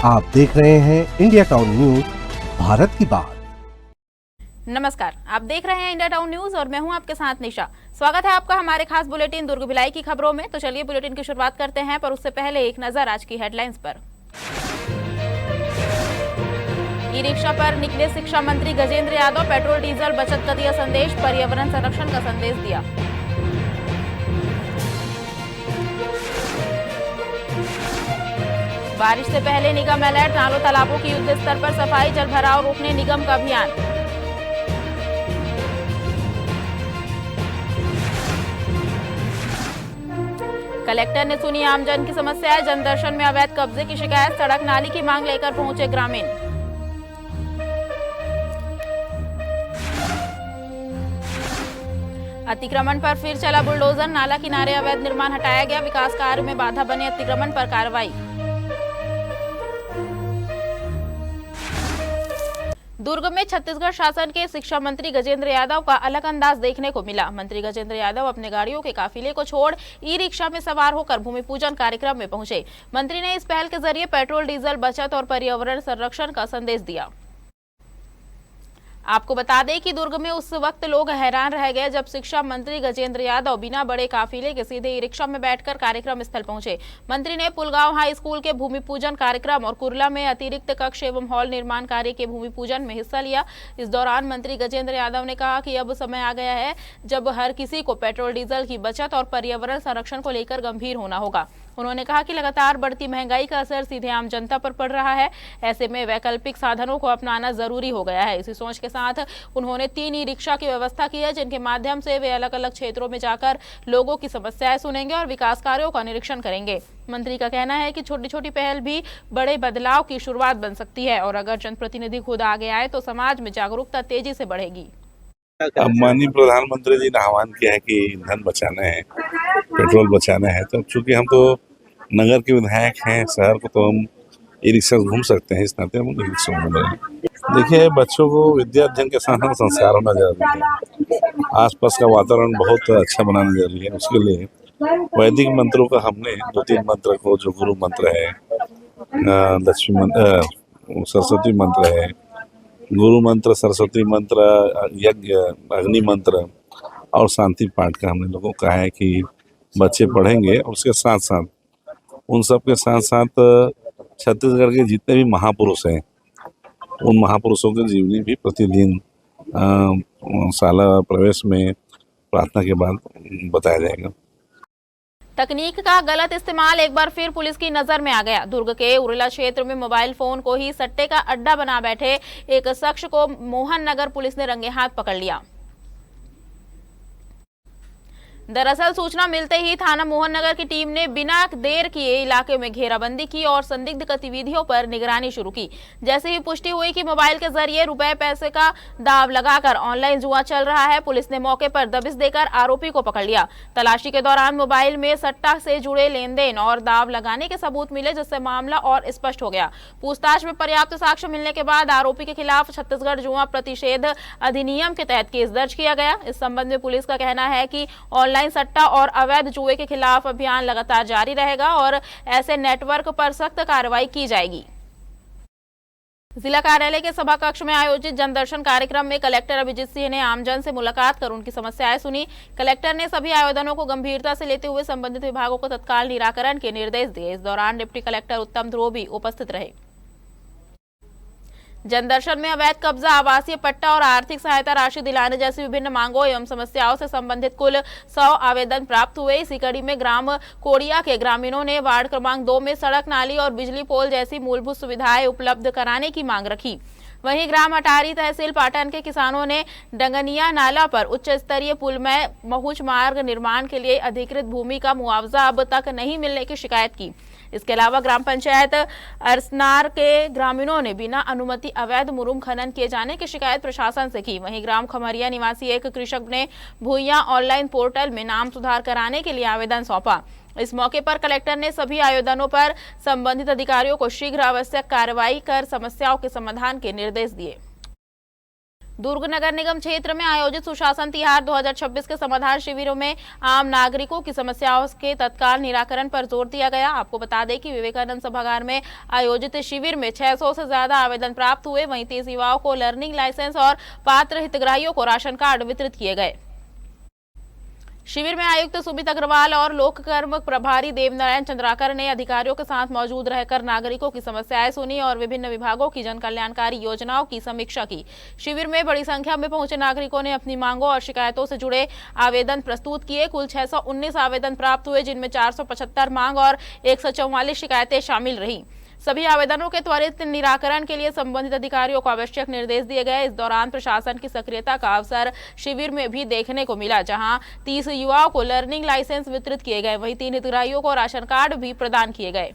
आप देख रहे हैं इंडिया टाउन न्यूज, भारत की बात। नमस्कार, आप देख रहे हैं इंडिया टाउन न्यूज और मैं हूं आपके साथ निशा। स्वागत है आपका हमारे खास बुलेटिन दुर्ग भिलाई की खबरों में। तो चलिए बुलेटिन की शुरुआत करते हैं, पर उससे पहले एक नजर आज की हेडलाइंस पर। ई रिक्शा पर निकले शिक्षा मंत्री गजेंद्र यादव, पेट्रोल डीजल बचत का दिया संदेश, पर्यावरण संरक्षण का संदेश दिया। बारिश से पहले निगम अलर्ट, नालों तालाबों की युद्ध स्तर पर सफाई, जल भराव रोकने निगम का अभियान। कलेक्टर ने सुनी आमजन की समस्याएं, जनदर्शन में अवैध कब्जे की शिकायत, सड़क नाली की मांग लेकर पहुंचे ग्रामीण। अतिक्रमण पर फिर चला बुलडोजर, नाला किनारे अवैध निर्माण हटाया गया, विकास कार्य में बाधा बने अतिक्रमण पर कार्रवाई। दुर्ग में छत्तीसगढ़ शासन के शिक्षा मंत्री गजेंद्र यादव का अलग अंदाज देखने को मिला। मंत्री गजेंद्र यादव अपने गाड़ियों के काफिले को छोड़ ई रिक्शा में सवार होकर भूमि पूजन कार्यक्रम में पहुंचे। मंत्री ने इस पहल के जरिए पेट्रोल डीजल बचत और पर्यावरण संरक्षण का संदेश दिया। आपको बता दें कि दुर्ग में उस वक्त लोग हैरान रह गए जब शिक्षा मंत्री गजेंद्र यादव बिना बड़े काफिले के सीधे ई रिक्शा में बैठकर कार्यक्रम स्थल पहुंचे। मंत्री ने पुलगांव हाई स्कूल के भूमि पूजन कार्यक्रम और कुर्ला में अतिरिक्त कक्ष एवं हॉल निर्माण कार्य के भूमि पूजन में हिस्सा लिया। इस दौरान मंत्री गजेंद्र यादव ने कहा कि अब समय आ गया है जब हर किसी को पेट्रोल डीजल की बचत और पर्यावरण संरक्षण को लेकर गंभीर होना होगा। उन्होंने कहा कि लगातार बढ़ती महंगाई का असर सीधे आम जनता पर पड़ रहा है, ऐसे में वैकल्पिक साधनों को अपनाना जरूरी हो गया है। इसी सोच के साथ उन्होंने 3 ई रिक्शा की व्यवस्था की है, जिनके माध्यम से वे अलग अलग क्षेत्रों में जाकर लोगों की समस्याएं सुनेंगे और विकास कार्यों का निरीक्षण करेंगे। मंत्री का कहना है कि छोटी छोटी पहल भी बड़े बदलाव की शुरुआत बन सकती है और अगर जनप्रतिनिधि खुद आगे आए तो समाज में जागरूकता तेजी से बढ़ेगी। अब माननीय प्रधानमंत्री जी ने आह्वान किया है कि ईंधन बचाना है, पेट्रोल बचाना है, तो चूंकि हम तो नगर के विधायक हैं, शहर को तो हम ई रिक्शा घूम सकते हैं, इस नाते हम ई रिक्शा घूम रहे हैं। देखिए, बच्चों को विद्या अध्ययन के साथ साथ संस्कार होना जरूरी है। आसपास का वातावरण बहुत अच्छा बनाना जरूरी है। उसके लिए वैदिक मंत्रों का हमने 2-3 मंत्र को, जो गुरु मंत्र है, लक्ष्मी मंत्र, सरस्वती मंत्र है, गुरु मंत्र, सरस्वती मंत्र, यज्ञ, अग्नि मंत्र और शांति पाठ का हमने लोगों को कहा है कि बच्चे पढ़ेंगे। और उसके साथ साथ उन सब के साथ साथ छत्तीसगढ़ के जितने भी महापुरुष हैं, उन महापुरुषों की जीवनी भी प्रतिदिन शाला प्रवेश में प्रार्थना के बाद बताया जाएगा। तकनीक का गलत इस्तेमाल एक बार फिर पुलिस की नजर में आ गया। दुर्ग के उरला क्षेत्र में मोबाइल फोन को ही सट्टे का अड्डा बना बैठे एक शख्स को मोहन नगर पुलिस ने रंगे हाथ पकड़ लिया। दरअसल सूचना मिलते ही थाना मोहन नगर की टीम ने बिना देर किए इलाके में घेराबंदी की और संदिग्ध गतिविधियों पर निगरानी शुरू की। जैसे ही पुष्टि हुई कि मोबाइल के जरिए रुपए पैसे का दाव लगाकर ऑनलाइन जुआ चल रहा है, पुलिस ने मौके पर दबिश देकर आरोपी को पकड़ लिया। तलाशी के दौरान मोबाइल में सट्टा से जुड़े लेन देन और दाव लगाने के सबूत मिले, जिससे मामला और स्पष्ट हो गया। पूछताछ में पर्याप्त साक्ष्य मिलने के बाद आरोपी के खिलाफ छत्तीसगढ़ जुआ प्रतिषेध अधिनियम के तहत केस दर्ज किया गया। इस संबंध में पुलिस का कहना है कि ऑनलाइन सट्टा और अवैध जुए के खिलाफ अभियान लगातार जारी रहेगा और ऐसे नेटवर्क पर सख्त कार्रवाई की जाएगी। जिला कार्यालय के सभा कक्ष में आयोजित जनदर्शन कार्यक्रम में कलेक्टर अभिजीत सिंह ने आमजन से मुलाकात कर उनकी समस्याएं सुनी। कलेक्टर ने सभी आवेदनों को गंभीरता से लेते हुए संबंधित विभागों को तत्काल निराकरण के निर्देश दिए। इस दौरान डिप्टी कलेक्टर उत्तम ध्रुव भी उपस्थित रहे। जनदर्शन में अवैध कब्जा, आवासीय पट्टा और आर्थिक सहायता राशि दिलाने जैसी विभिन्न मांगों एवं समस्याओं से संबंधित कुल 100 आवेदन प्राप्त हुए। इसी कड़ी में ग्राम कोड़िया के ग्रामीणों ने वार्ड क्रमांक 2 में सड़क, नाली और बिजली पोल जैसी मूलभूत सुविधाएं उपलब्ध कराने की मांग रखी। वहीं ग्राम अटारी तहसील पाटन के किसानों ने डंगनिया नाला पर उच्च स्तरीय पुल में पहुंच मार्ग निर्माण के लिए अधिकृत भूमि का मुआवजा अब तक नहीं मिलने की शिकायत की। इसके अलावा ग्राम पंचायत अरसनार के ग्रामीणों ने बिना अनुमति अवैध मुरुम खनन किए जाने की शिकायत प्रशासन से की। वहीं ग्राम खमरिया निवासी एक कृषक ने भूइयां ऑनलाइन पोर्टल में नाम सुधार कराने के लिए आवेदन सौंपा। इस मौके पर कलेक्टर ने सभी आवेदनों पर संबंधित अधिकारियों को शीघ्र आवश्यक कार्रवाई कर समस्याओं के समाधान के निर्देश दिए। दुर्ग नगर निगम क्षेत्र में आयोजित सुशासन तिहार 2026 के समाधान शिविरों में आम नागरिकों की समस्याओं के तत्काल निराकरण पर जोर दिया गया। आपको बता दें कि विवेकानंद सभागार में आयोजित शिविर में 600 से ज्यादा आवेदन प्राप्त हुए। वहीं 30 युवाओं को लर्निंग लाइसेंस और पात्र हितग्राहियों को राशन कार्ड वितरित किए गए। शिविर में आयुक्त सुमित अग्रवाल और लोक कर्म प्रभारी देवनारायण चंद्राकर ने अधिकारियों के साथ मौजूद रहकर नागरिकों की समस्याएं सुनी और विभिन्न विभागों की जन कल्याणकारी योजनाओं की समीक्षा की। शिविर में बड़ी संख्या में पहुंचे नागरिकों ने अपनी मांगों और शिकायतों से जुड़े आवेदन प्रस्तुत किए। कुल 619 आवेदन प्राप्त हुए, जिनमें 475 मांग और 144 शिकायतें शामिल रही। सभी आवेदनों के त्वरित निराकरण के लिए संबंधित अधिकारियों को आवश्यक निर्देश दिए गए। इस दौरान प्रशासन की सक्रियता का अवसर शिविर में भी देखने को मिला, जहां 30 युवाओं को लर्निंग लाइसेंस वितरित किए गए। वहीं 3 हितग्राहियों को राशन कार्ड भी प्रदान किए गए।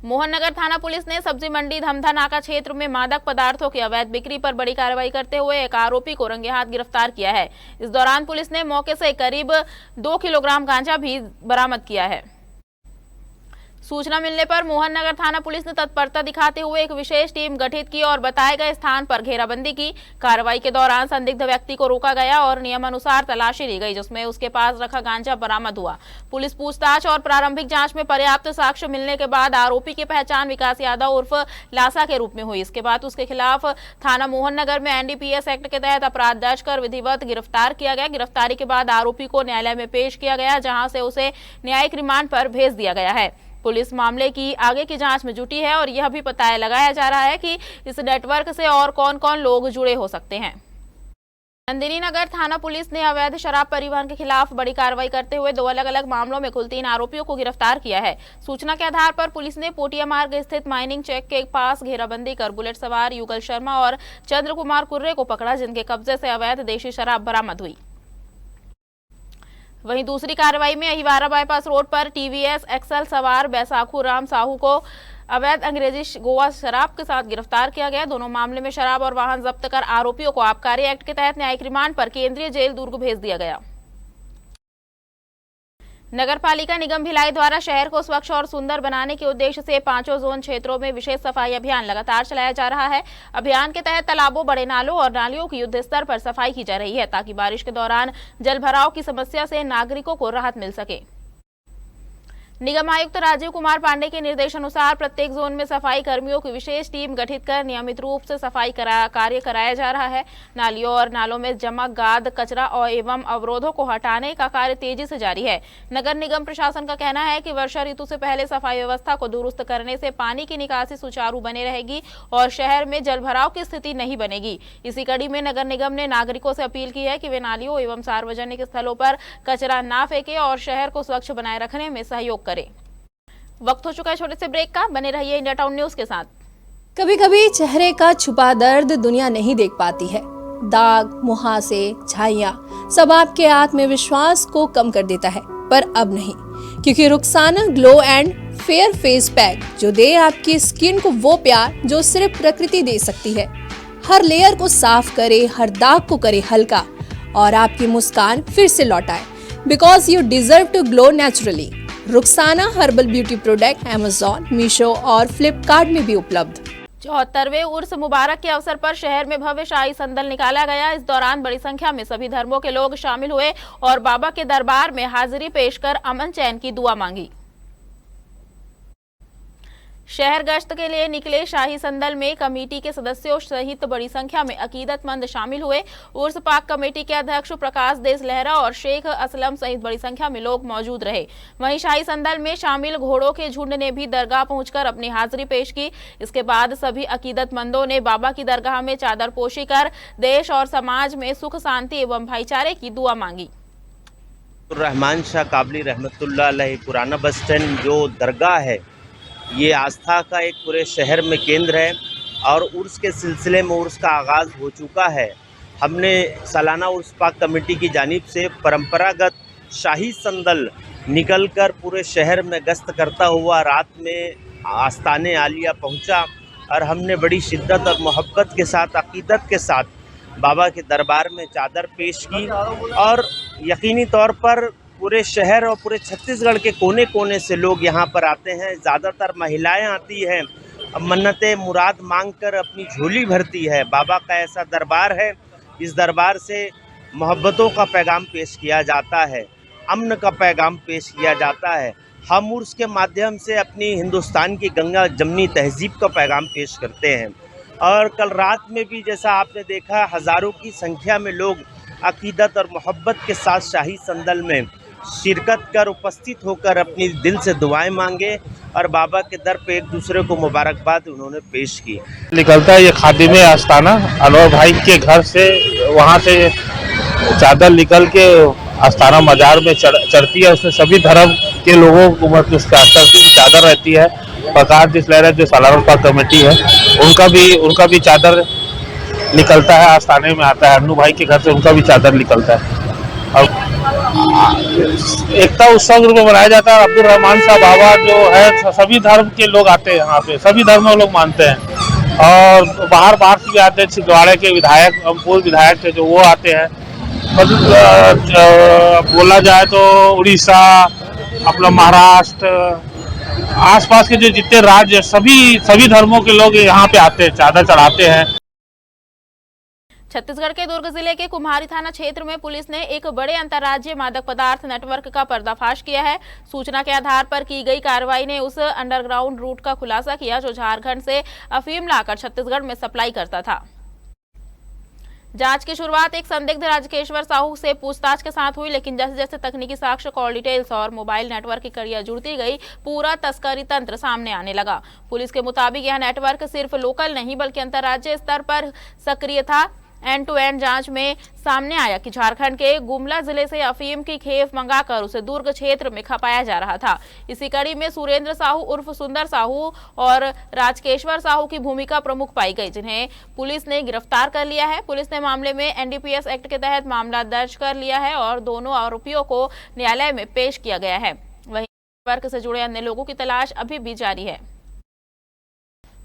मोहननगर थाना पुलिस ने सब्जी मंडी धमधा नाका क्षेत्र में मादक पदार्थों की अवैध बिक्री पर बड़ी कार्रवाई करते हुए एक आरोपी को रंगे हाथ गिरफ्तार किया है। इस दौरान पुलिस ने मौके से करीब 2 किलोग्राम गांजा भी बरामद किया है। सूचना मिलने पर मोहननगर थाना पुलिस ने तत्परता दिखाते हुए एक विशेष टीम गठित की और बताए गए स्थान पर घेराबंदी की। कार्रवाई के दौरान संदिग्ध व्यक्ति को रोका गया और नियमानुसार तलाशी ली गई, जिसमें उसके पास रखा गांजा बरामद हुआ। पुलिस पूछताछ और प्रारंभिक जांच में पर्याप्त साक्ष्य मिलने के बाद आरोपी की पहचान विकास यादव उर्फ लासा के रूप में हुई। इसके बाद उसके खिलाफ थाना मोहननगर में NDPS एक्ट के तहत अपराध दर्ज कर विधिवत गिरफ्तार किया गया। गिरफ्तारी के बाद आरोपी को न्यायालय में पेश किया गया, जहाँ से उसे न्यायिक रिमांड पर भेज दिया गया है। पुलिस मामले की आगे की जांच में जुटी है और यह भी पता लगाया जा रहा है कि इस नेटवर्क से और कौन कौन लोग जुड़े हो सकते हैं। नंदिनी नगर थाना पुलिस ने अवैध शराब परिवहन के खिलाफ बड़ी कार्रवाई करते हुए 2 अलग-अलग मामलों में कुल 3 आरोपियों को गिरफ्तार किया है। सूचना के आधार पर पुलिस ने पोटिया मार्ग स्थित माइनिंग चेक के पास घेराबंदी कर बुलेट सवार युगल शर्मा और चंद्र कुमार कुर्रे को पकड़ा, जिनके कब्जे से अवैध देशी शराब बरामद हुई। वहीं दूसरी कार्रवाई में अहिवारा बाईपास रोड पर TVS एक्सल सवार बैसाखू राम साहू को अवैध अंग्रेजी गोवा शराब के साथ गिरफ्तार किया गया। दोनों मामले में शराब और वाहन जब्त कर आरोपियों को आबकारी एक्ट के तहत न्यायिक रिमांड पर केंद्रीय जेल दुर्ग भेज दिया गया। नगर पालिका निगम भिलाई द्वारा शहर को स्वच्छ और सुंदर बनाने के उद्देश्य से 5 जोन क्षेत्रों में विशेष सफाई अभियान लगातार चलाया जा रहा है। अभियान के तहत तालाबों, बड़े नालों और नालियों की युद्ध स्तर पर सफाई की जा रही है, ताकि बारिश के दौरान जल भराव की समस्या से नागरिकों को राहत मिल सके। निगम आयुक्त राजीव कुमार पांडे के निर्देशानुसार प्रत्येक जोन में सफाई कर्मियों की विशेष टीम गठित कर नियमित रूप से सफाई कार्य कराया जा रहा है। नालियों और नालों में जमा गाद, कचरा और एवं अवरोधों को हटाने का कार्य तेजी से जारी है। नगर निगम प्रशासन का कहना है कि वर्षा ऋतु से पहले सफाई व्यवस्था को दुरुस्त करने से पानी की निकासी सुचारू बनी रहेगी और शहर में जलभराव की स्थिति नहीं बनेगी। इसी कड़ी में नगर निगम ने नागरिकों से अपील की है कि वे नालियों एवं सार्वजनिक स्थलों पर कचरा न फेंके और शहर को स्वच्छ बनाए रखने में सहयोग करें। वक्त हो चुका है छोटे से ब्रेक का, बने रहिए इंडिया टाउन न्यूज के साथ। कभी कभी चेहरे का छुपा दर्द दुनिया नहीं देख पाती है। दाग, मुहासे, झाइयाँ सब आपके आत्मविश्वास को कम कर देता है, पर अब नहीं, क्योंकि Rukhsana glow and fair face pack जो दे आपकी स्किन को वो प्यार जो सिर्फ प्रकृति दे सकती है। हर लेयर को साफ करे, हर दाग को करे हल्का और आपकी मुस्कान फिर से लौटाए। Because you deserve to glow naturally. Rukhsana herbal beauty product Amazon, Meesho और फ्लिपकार्ट में भी उपलब्ध। 74वें उर्स मुबारक के अवसर पर शहर में भव्य शाही संदल निकाला गया। इस दौरान बड़ी संख्या में सभी धर्मों के लोग शामिल हुए और बाबा के दरबार में हाजिरी पेश कर अमन चैन की दुआ मांगी। शहर गश्त के लिए निकले शाही संदल में कमेटी के सदस्यों सहित बड़ी संख्या में अकीदतमंद शामिल हुए। उर्स पाक कमेटी के अध्यक्ष प्रकाश देस लहरा और शेख असलम सहित बड़ी संख्या में लोग मौजूद रहे। वहीं शाही संदल में शामिल घोड़ों के झुंड ने भी दरगाह पहुंचकर अपनी हाजिरी पेश की। इसके बाद सभी अकीदतमंदों ने बाबा की दरगाह में चादर पोशी कर देश और समाज में सुख, शांति एवं भाईचारे की दुआ मांगी। रहमान शाह काबली रहमतुल्लाह अलैह पुराना बस स्टैंड जो दरगाह है, ये आस्था का एक पूरे शहर में केंद्र है और उर्स के सिलसिले में उर्स का आगाज़ हो चुका है। हमने सालाना उर्स पाक कमेटी की जानिब से परंपरागत शाही संदल निकलकर पूरे शहर में गश्त करता हुआ रात में आस्ताने आलिया पहुंचा और हमने बड़ी शिद्दत और मोहब्बत के साथ, अकीदत के साथ बाबा के दरबार में चादर पेश की और यकीनी तौर पर पूरे शहर और पूरे छत्तीसगढ़ के कोने कोने से लोग यहाँ पर आते हैं। ज़्यादातर महिलाएं आती हैं, मन्नतें मुराद मांग कर अपनी झोली भरती है। बाबा का ऐसा दरबार है इस दरबार से मोहब्बतों का पैगाम पेश किया जाता है, अमन का पैगाम पेश किया जाता है। हम उर्स के माध्यम से अपनी हिंदुस्तान की गंगा जमनी तहजीब का पैगाम पेश करते हैं। और कल रात में भी जैसा आपने देखा, हज़ारों की संख्या में लोग अकीदत और मोहब्बत के साथ शाही संदल में शिरकत कर उपस्थित होकर अपनी दिल से दुआएं मांगे और बाबा के दर पे एक दूसरे को मुबारकबाद उन्होंने पेश की। निकलता है ये खादिमे आस्थाना अनवर भाई के घर से, वहाँ से चादर निकल के आस्थाना मजार में चढ़ती है। उसमें सभी धर्म के लोगों को मतलब उसके आस्था की चादर रहती है। प्रकाश दिसलहरा जो सालाना पाक कमेटी है उनका भी चादर निकलता है, आस्थाने में आता है। अन्नू भाई के घर से उनका भी चादर निकलता है। और एकता उत्सव रूप में मनाया जाता है। अब्दुल रहमान साहब बाबा जो है, सभी धर्म के लोग आते हैं यहाँ पे, सभी धर्म में लोग मानते हैं। और बाहर से भी आते हैं। छिंदवाड़ा के विधायक, पूर्व विधायक थे जो, वो आते हैं। बोला जाए तो उड़ीसा, अपना महाराष्ट्र, आसपास के जो जितने राज्य, सभी धर्मों के लोग यहाँ पे आते हैं, चादर चढ़ाते हैं। छत्तीसगढ़ के दुर्ग जिले के कुम्हारी थाना क्षेत्र में पुलिस ने एक बड़े अंतर्राज्यीय मादक पदार्थ नेटवर्क का पर्दाफाश किया है। सूचना के आधार पर की गई कार्रवाई ने उस अंडरग्राउंड रूट का खुलासा किया जो झारखंड से अफीम लाकर छत्तीसगढ़ में सप्लाई करता था। जांच की शुरुआत एक संदिग्ध राजकेश्वर साहू से पूछताछ के साथ हुई, लेकिन जैसे जैसे तकनीकी साक्ष्य, कॉल डिटेल्स और मोबाइल नेटवर्क की कड़ियां जुड़ती गई, पूरा तस्करी तंत्र सामने आने लगा। पुलिस के मुताबिक यह नेटवर्क सिर्फ लोकल नहीं बल्कि अंतर्राज्यीय स्तर पर सक्रिय था। एंड टू एंड जांच में सामने आया कि झारखंड के गुमला जिले से अफीम की खेप मंगाकर उसे दुर्ग क्षेत्र में खपाया जा रहा था। इसी कड़ी में सुरेंद्र साहू उर्फ सुंदर साहू और राजकेश्वर साहू की भूमिका प्रमुख पाई गई, जिन्हें पुलिस ने गिरफ्तार कर लिया है। पुलिस ने मामले में एनडीपीएस एक्ट के तहत मामला दर्ज कर लिया है और दोनों आरोपियों को न्यायालय में पेश किया गया है। वहीं नेटवर्क से जुड़े अन्य लोगों की तलाश अभी भी जारी है।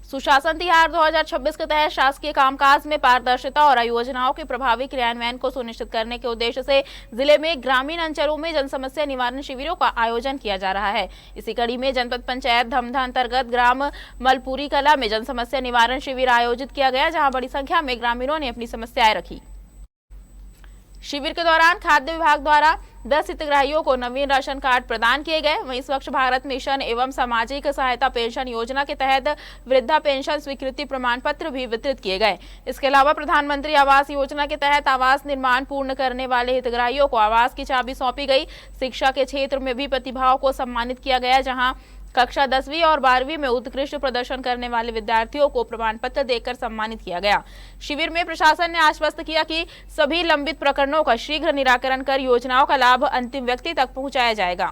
सुशासन तिहार 2026 के तहत शासकीय कामकाज में पारदर्शिता और योजनाओं के प्रभावी क्रियान्वयन को सुनिश्चित करने के उद्देश्य से जिले में ग्रामीण अंचलों में जन समस्या निवारण शिविरों का आयोजन किया जा रहा है। इसी कड़ी में जनपद पंचायत धमधा अंतर्गत ग्राम मलपुरी कला में जन समस्या निवारण शिविर आयोजित किया गया, जहां बड़ी संख्या में ग्रामीणों ने अपनी समस्याएं रखी। शिविर के दौरान खाद्य विभाग द्वारा 10 हितग्राहियों को नवीन राशन कार्ड प्रदान किए गए। वहीं स्वच्छ भारत मिशन एवं सामाजिक सहायता पेंशन योजना के तहत वृद्धा पेंशन स्वीकृति प्रमाण पत्र भी वितरित किए गए। इसके अलावा प्रधानमंत्री आवास योजना के तहत आवास निर्माण पूर्ण करने वाले हितग्राहियों को आवास की चाबी सौंपी गई। शिक्षा के क्षेत्र में भी प्रतिभाओं को सम्मानित किया गया, जहाँ कक्षा 10वीं और 12वीं में उत्कृष्ट प्रदर्शन करने वाले विद्यार्थियों को प्रमाण पत्र देकर सम्मानित किया गया। शिविर में प्रशासन ने आश्वस्त किया कि सभी लंबित प्रकरणों का शीघ्र निराकरण कर योजनाओं का लाभ अंतिम व्यक्ति तक पहुंचाया जाएगा।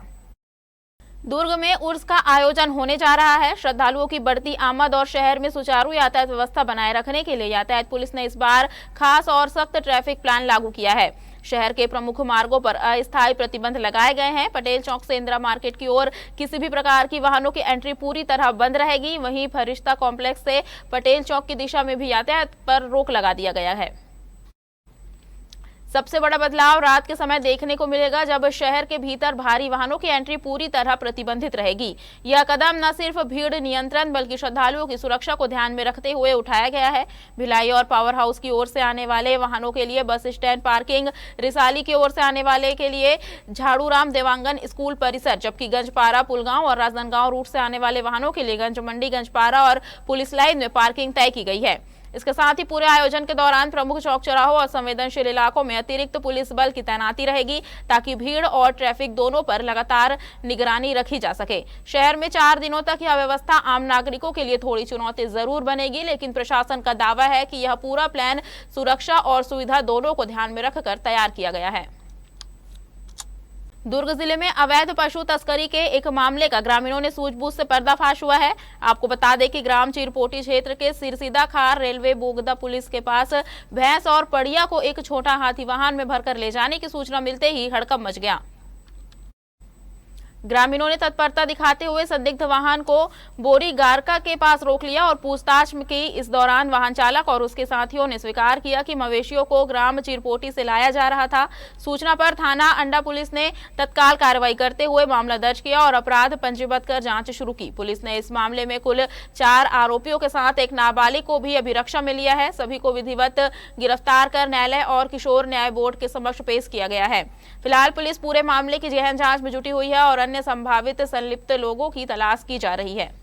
दुर्ग में उर्स का आयोजन होने जा रहा है। श्रद्धालुओं की बढ़ती आमद और शहर में सुचारू यातायात व्यवस्था बनाए रखने के लिए यातायात पुलिस ने इस बार खास और सख्त ट्रैफिक प्लान लागू किया है। शहर के प्रमुख मार्गों पर अस्थायी प्रतिबंध लगाए गए हैं। पटेल चौक से इंदिरा मार्केट की ओर किसी भी प्रकार की वाहनों की एंट्री पूरी तरह बंद रहेगी। वहीं फरिश्ता कॉम्प्लेक्स से पटेल चौक की दिशा में भी यातायात पर रोक लगा दिया गया है। सबसे बड़ा बदलाव रात के समय देखने को मिलेगा, जब शहर के भीतर भारी वाहनों की एंट्री पूरी तरह प्रतिबंधित रहेगी। यह कदम न सिर्फ भीड़ नियंत्रण बल्कि श्रद्धालुओं की सुरक्षा को ध्यान में रखते हुए उठाया गया है। भिलाई और पावर हाउस की ओर से आने वाले वाहनों के लिए बस स्टैंड पार्किंग, रिसाली की ओर से आने वाले के लिए झाड़ूराम देवांगन स्कूल परिसर, जबकि गंजपारा, पुलगांव और राजनांदगांव रूट से आने वाले वाहनों के लिए गंज मंडी, गंजपारा और पुलिस लाइन में पार्किंग तय की गई है। इसके साथ ही पूरे आयोजन के दौरान प्रमुख चौक चौराहों और संवेदनशील इलाकों में अतिरिक्त पुलिस बल की तैनाती रहेगी, ताकि भीड़ और ट्रैफिक दोनों पर लगातार निगरानी रखी जा सके। शहर में 4 दिनों तक यह व्यवस्था आम नागरिकों के लिए थोड़ी चुनौती जरूर बनेगी, लेकिन प्रशासन का दावा है कि यह पूरा प्लान सुरक्षा और सुविधा दोनों को ध्यान में रखकर तैयार किया गया है। दुर्ग जिले में अवैध पशु तस्करी के एक मामले का ग्रामीणों ने सूझबूझ से पर्दाफाश हुआ है। आपको बता दें कि ग्राम चिरपोटी क्षेत्र के सिरसीदा खार रेलवे बोगदा पुलिस के पास भैंस और पड़िया को एक छोटा हाथी वाहन में भरकर ले जाने की सूचना मिलते ही हड़कंप मच गया। ग्रामीणों ने तत्परता दिखाते हुए संदिग्ध वाहन को बोरी गारका के पास रोक लिया और पूछताछ की। इस दौरान वाहन चालक और उसके साथियों ने स्वीकार किया कि मवेशियों को ग्राम चिरपोटी से लाया जा रहा था। सूचना पर थाना अंडा पुलिस ने तत्काल कार्रवाई करते हुए मामला दर्ज किया और अपराध पंजीबद्ध कर जांच शुरू की। पुलिस ने इस मामले में कुल 4 आरोपियों के साथ एक नाबालिग को भी अभिरक्षा में लिया है। सभी को विधिवत गिरफ्तार कर न्यायालय और किशोर न्याय बोर्ड के समक्ष पेश किया गया है। फिलहाल पुलिस पूरे मामले की गहन जांच में जुटी हुई है और अन्य संभावित संलिप्त लोगों की तलाश की जा रही है।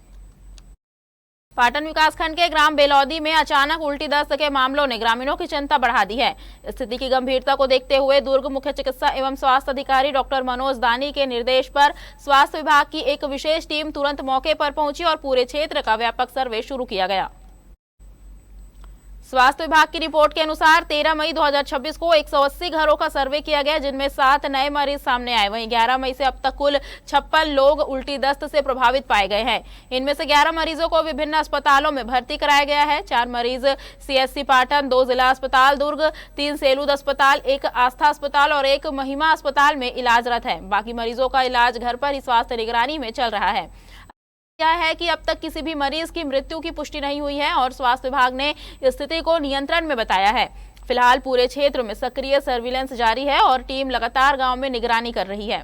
पाटन विकासखंड के ग्राम बेलौदी में अचानक उल्टी दस्त के मामलों ने ग्रामीणों की चिंता बढ़ा दी है। स्थिति की गंभीरता को देखते हुए दुर्ग मुख्य चिकित्सा एवं स्वास्थ्य अधिकारी डॉक्टर मनोज दानी के निर्देश पर स्वास्थ्य विभाग की एक विशेष टीम तुरंत मौके पर पहुंची और पूरे क्षेत्र का व्यापक सर्वे शुरू किया गया। स्वास्थ्य विभाग की रिपोर्ट के अनुसार 13 मई 2026 को 180 घरों का सर्वे किया गया, जिनमें 7 नए मरीज सामने आए। वहीं 11 मई से अब तक कुल 56 लोग उल्टी दस्त से प्रभावित पाए गए हैं। इनमें से 11 मरीजों को विभिन्न अस्पतालों में भर्ती कराया गया है। 4 मरीज CSC पाटन, 2 जिला अस्पताल दुर्ग, 3 सेलूद अस्पताल, 1 आस्था अस्पताल और 1 महिमा अस्पताल में इलाजरत है। बाकी मरीजों का इलाज घर पर ही स्वास्थ्य निगरानी में चल रहा है। क्या है कि अब तक किसी भी मरीज की मृत्यु की पुष्टि नहीं हुई है और स्वास्थ्य विभाग ने स्थिति को नियंत्रण में बताया है। फिलहाल पूरे क्षेत्र में सक्रिय सर्विलांस जारी है और टीम लगातार गांव में निगरानी कर रही है।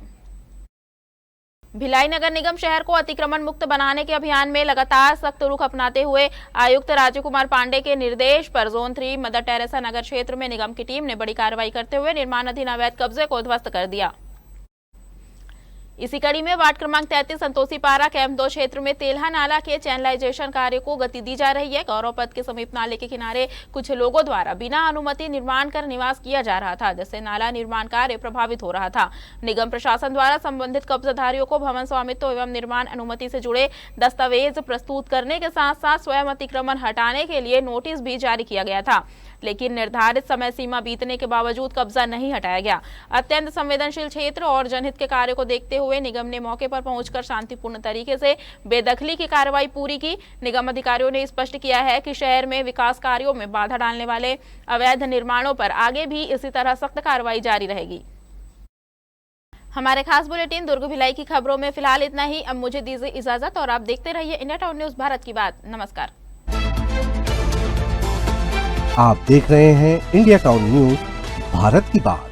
भिलाई नगर निगम शहर को अतिक्रमण मुक्त बनाने के अभियान में लगातार सख्त रुख अपनाते हुए आयुक्त राजीव कुमार पांडे के निर्देश पर जोन 3 मदर टेरेसा नगर क्षेत्र में निगम की टीम ने बड़ी कार्रवाई करते हुए निर्माणाधीन अवैध कब्जे को ध्वस्त कर दिया। इसी कड़ी में वार्ड क्रमांक 33 संतोषी पारा कैंप 2 क्षेत्र में तेल्हा नाला के चैनलाइजेशन कार्य को गति दी जा रही है। गौरव पथ के समीप नाले के किनारे कुछ लोगों द्वारा बिना अनुमति निर्माण कर निवास किया जा रहा था, जिससे नाला निर्माण कार्य प्रभावित हो रहा था। निगम प्रशासन द्वारा संबंधित कब्जाधारियों को भवन स्वामित्व एवं निर्माण अनुमति से जुड़े दस्तावेज प्रस्तुत करने के साथ साथ स्वयं अतिक्रमण हटाने के लिए नोटिस भी जारी किया गया था, लेकिन निर्धारित समय सीमा बीतने के बावजूद कब्जा नहीं हटाया गया। अत्यंत संवेदनशील क्षेत्र और जनहित के कार्य को देखते हुए निगम ने मौके पर पहुंचकर शांतिपूर्ण तरीके से बेदखली की कार्रवाई पूरी की। निगम अधिकारियों ने स्पष्ट किया है कि शहर में विकास कार्यों में बाधा डालने वाले अवैध निर्माणों पर आगे भी इसी तरह सख्त कार्रवाई जारी रहेगी। हमारे खास बुलेटिन दुर्ग भिलाई की खबरों में फिलहाल इतना ही। अब मुझे दीजिए इजाजत और आप देखते रहिए इंडिया टाउन न्यूज भारत की बात। नमस्कार। आप देख रहे हैं इंडिया टाउन न्यूज भारत की बात।